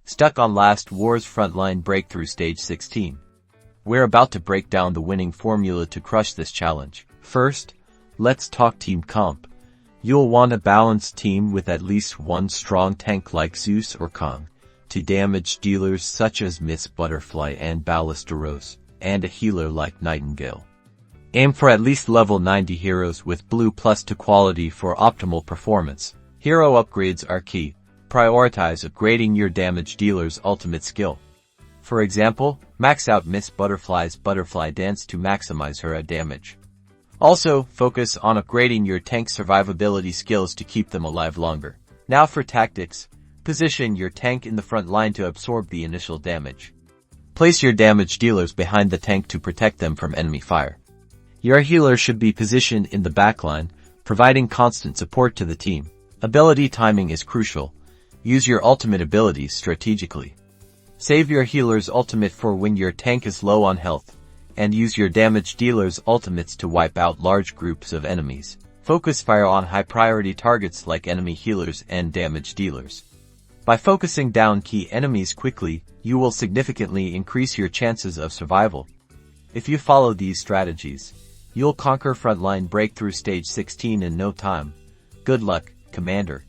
Stuck on last War's Frontline Breakthrough Stage 16. We're about to break down the winning formula to crush this challenge. First, let's talk team comp. You'll want a balanced team with at least one strong tank like Zeus or Kong, two damage dealers such as Miss Butterfly and Ballesteros, and a healer like Nightingale. Aim for at least level 90 heroes with blue plus 2 quality for optimal performance. Hero upgrades are key. Prioritize upgrading your damage dealer's ultimate skill. For example, max out Miss Butterfly's Butterfly Dance to maximize her damage. Also, focus on upgrading your tank survivability skills to keep them alive longer. Now for tactics. Position your tank in the front line to absorb the initial damage. Place your damage dealers behind the tank to protect them from enemy fire. Your healer should be positioned in the backline, providing constant support to the team. Ability timing is crucial. Use your ultimate abilities strategically. Save your healer's ultimate for when your tank is low on health, and use your damage dealer's ultimates to wipe out large groups of enemies. Focus fire on high-priority targets like enemy healers and damage dealers. By focusing down key enemies quickly, you will significantly increase your chances of survival. If you follow these strategies, you'll conquer Frontline Breakthrough Stage 16 in no time. Good luck, Commander.